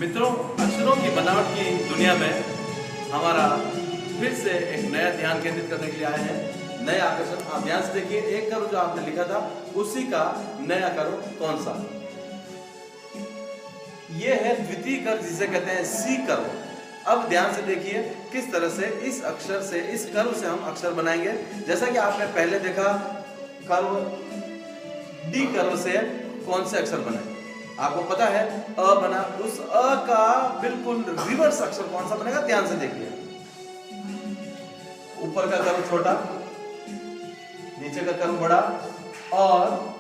मित्रों, अक्षरों की बनावट की दुनिया में हमारा फिर से एक नया ध्यान केंद्रित करने के लिए आए हैं। नया आकर्षण आप ध्यान से देखिए। एक करो जो आपने लिखा था उसी का नया करो कौन सा? ये है द्वितीय कर, जिसे कहते हैं सी करो। अब ध्यान से देखिए किस तरह से इस अक्षर से, इस कर्व से हम अक्षर बनाएंगे। जैसा कि आपने पहले देखा, कर्व डी कर्व से कौन से अक्षर बने आपको पता है, अ बना। उस अ का बिल्कुल रिवर्स अक्षर कौन सा बनेगा? ध्यान से देखिए। ऊपर का कर्व छोटा, नीचे का कर्व बड़ा, और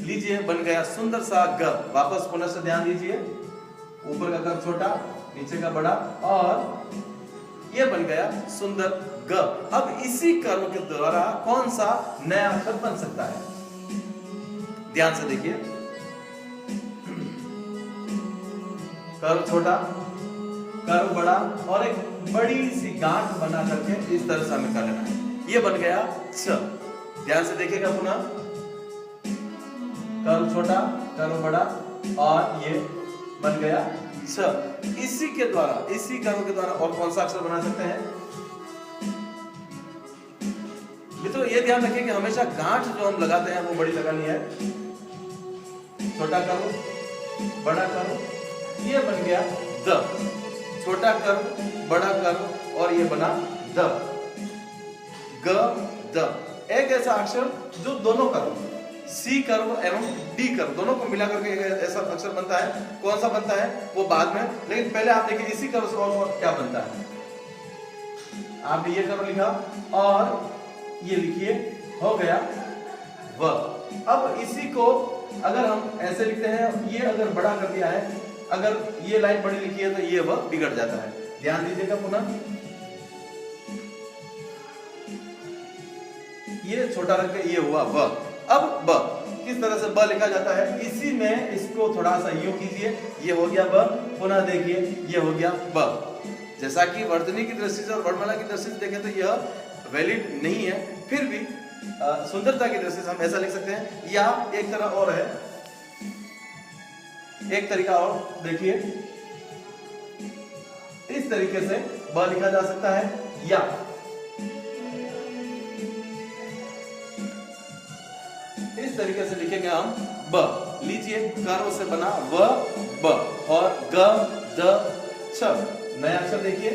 लीजिए बन गया सुंदर सा ग। वापस पुनः से ध्यान दीजिए। ऊपर का कर्व छोटा, नीचे का बड़ा, और ये बन गया सुंदर ग। अब इसी कर्व के द्वारा कौन सा नया अक्षर बन सकता है? ध्यान से देखिए। कर्व छोटा, कर्व बड़ा, और एक बड़ी सी गांठ बना करके इस तरह से हमें कर लेना है। ये बन गया छ। ध्यान से देखिएगा पुनः। कर्व छोटा, कर्व बड़ा, और ये बन गया छ। इसी के द्वारा, इसी कर्व के द्वारा और कौन सा अक्षर बना सकते हैं? मित्रों, ये ध्यान रखिए कि हमेशा गांठ जो हम लगाते हैं वो बड़ी लगानी है। छोटा कर्व, बड़ा कर्व, ये बन गया द। छोटा कर्व, बड़ा कर्व, और ये बना द। ग द। एक ऐसा अक्षर जो दोनों कर्व, सी कर्व एवं डी कर्व, दोनों को मिलाकर के ऐसा अक्षर बनता है। कौन सा बनता है वो बाद में, लेकिन पहले आप देखिए इसी कर्व से और क्या बनता है। आपने ये कर्व लिखा और ये लिखिए, हो गया व। अब इसी को अगर हम ऐसे लिखते हैं, ये अगर बड़ा कर दिया है, अगर ये लाइन बड़ी लिखी है तो ये व बिगड़ जाता है। ध्यान दीजिएगा पुनः। ये छोटा रख के ये हुआ व। अब ब किस तरह से ब लिखा जाता है? इसी में इसको थोड़ा सा यूं कीजिए, ये हो गया ब। पुनः देखिए, ये हो गया ब। जैसा कि वर्तनी की दृष्टि से और वर्णमाला की दृष्टि से देखें तो यह वैलिड नहीं है, फिर भी सुंदरता की दृष्टि से हम ऐसा लिख सकते हैं। या एक तरह और है, एक तरीका और देखिए, इस तरीके से ब लिखा जा सकता है। या इस तरीके से लिखेंगे हम ब। लीजिए, कर्व से बना व ब, और ग द छ। नया अक्षर देखिए,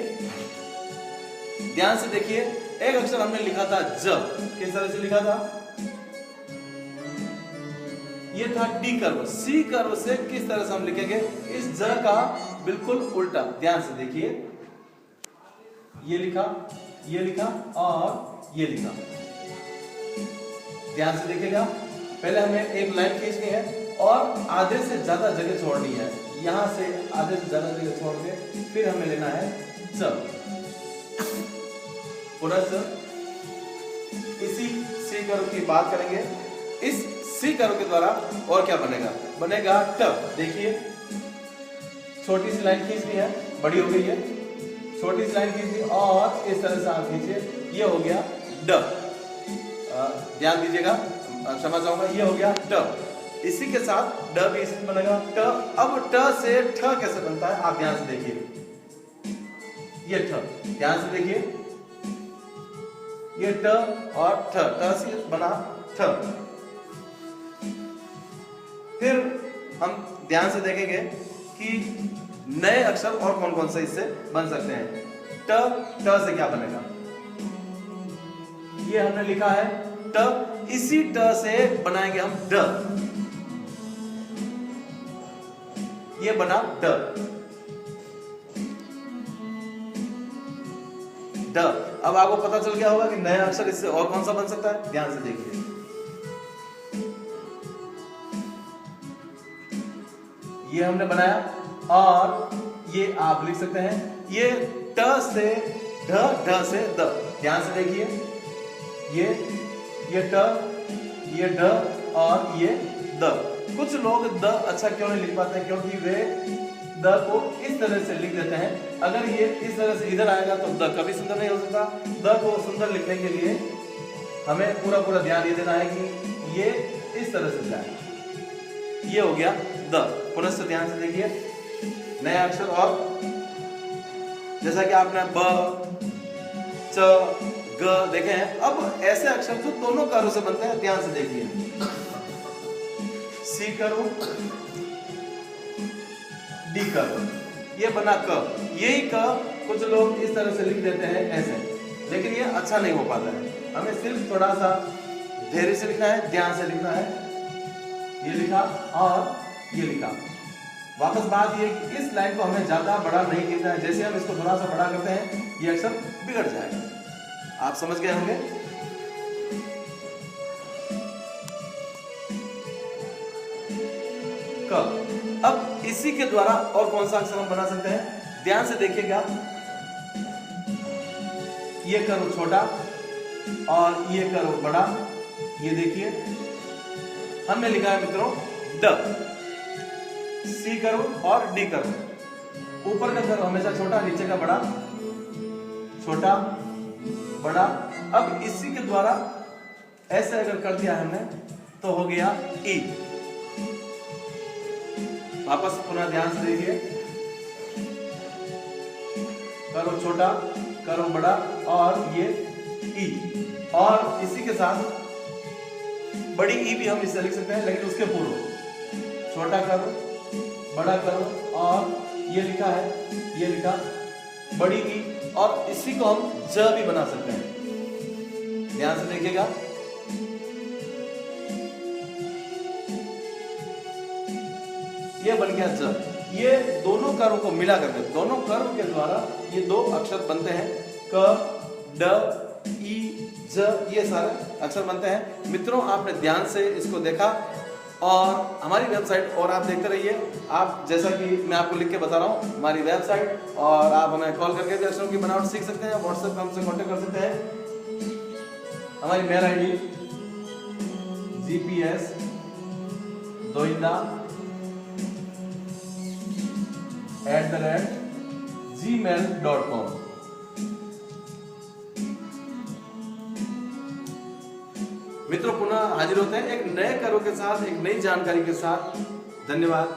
ध्यान से देखिए। एक अक्षर हमने लिखा था ज। किस तरह से लिखा था? ये था डी कर्व। सी कर्व से किस तरह से हम लिखेंगे? इस ज का बिल्कुल उल्टा। ध्यान से देखिए, ये लिखा, ये लिखा, और ये लिखा। ध्यान से देखिएगा। पहले हमें एक लाइन खींचनी है और आधे से ज्यादा जगह छोड़नी है। यहां से आधे से ज्यादा जगह छोड़ के फिर हमें लेना है च। पुनः इसी सी कर्व की बात करेंगे। इस सी कर्व के द्वारा और क्या बनेगा? बनेगा ट। देखिए, छोटी सी लाइन खींचनी है, बड़ी हो गई है। छोटी सी लाइन खींची और इस तरह से आप खींचिए, ये हो गया ड। ध्यान दीजिएगा, क्षमा चाहूंगा, ये हो गया ट। इसी के साथ ड भी इसी बनेगा ट। अब ट से ठ कैसे बनता है आप ध्यान से देखिए। ये ठ, ध्यान से देखिए, ये ट और ठ, ट से बना ठ। फिर हम ध्यान से देखेंगे कि नए अक्षर और कौन कौन से इससे बन सकते हैं। ट से क्या बनेगा? ये हमने लिखा है ट। इसी ट से बनाएंगे हम ड। ये बना ड। ड। अब आपको पता चल गया होगा कि नया अक्षर इससे और कौन सा बन सकता है। ध्यान से देखिए, ये हमने बनाया, और ये आप लिख सकते हैं। ये ट से ढ, ढ से द। ध्यान से देखिए, ये ट, ये ढ, और ये द। कुछ लोग द अच्छा क्यों नहीं लिख पाते हैं? क्योंकि वे द को इस तरह से लिख देते हैं। अगर ये इस तरह से इधर आएगा तो द कभी सुंदर नहीं हो सकता। द को सुंदर लिखने के लिए हमें पूरा ध्यान ये देना है कि ये इस तरह से जाए। ये हो गया द। पुनः से ध्यान से देखिए, नया अक्षर और जैसा कि आपने ब, च, ग देखे हैं। अब ऐसे अक्षर जो दोनों करों से बनते हैं, ध्यान से देखिए। सी करो, डी करो, ये बना क। यही क कुछ लोग इस तरह से लिख देते हैं ऐसे, लेकिन ये अच्छा नहीं हो पाता है। हमें सिर्फ थोड़ा सा धैर्य से लिखना है, ध्यान से लिखना है। ये लिखा और ये लिखा। वापस बात ये कि इस लाइन को हमें ज्यादा बड़ा नहीं लिखना है। जैसे हम इसको थोड़ा सा बड़ा करते हैं, ये अक्षर बिगड़ जाएगा। आप समझ गए होंगे। क। अब इसी के द्वारा और कौन सा अक्षर हम बना सकते हैं, ध्यान से देखिएगा। ये करो छोटा और ये करो बड़ा। ये देखिए हमने लिखा है मित्रों ड। सी करो और डी करो। ऊपर का करो हमेशा छोटा, नीचे का बड़ा, छोटा बड़ा। अब इसी के द्वारा ऐसे अगर कर दिया हमने तो हो गया ई। वापस पुनः ध्यान से देखिए। करो छोटा, करो बड़ा और ये ई। और इसी के साथ बड़ी ई भी हम इससे लिख सकते हैं, लेकिन उसके पूर्व छोटा करो, बड़ा करो और ये लिखा है, ये लिखा बड़ी ई। और इसी को हम ज भी बना सकते हैं। ध्यान से देखिएगा। ये बन गया ज। ये दोनों करों को मिला करके, दोनों करों के द्वारा ये दो अक्षर बनते हैं, क, ड, ई, ज। ये सारे अक्षर बनते हैं। मित्रों आपने ध्यान से इसको देखा और हमारी वेबसाइट और आप देखते रहिए। आप जैसा कि मैं आपको लिख के बता रहा हूँ, हमारी वेबसाइट, और आप हमें कॉल करके भी अक्षरों की बनावट सीख सकते हैं। व्हाट्सएप पे हमसे कांटेक्ट कर सकते हैं। हमारी मेल आईडी gps.doinda@gmail.com। मित्रों पुनः हाजिर होते हैं एक नए करों के साथ, एक नई जानकारी के साथ। धन्यवाद।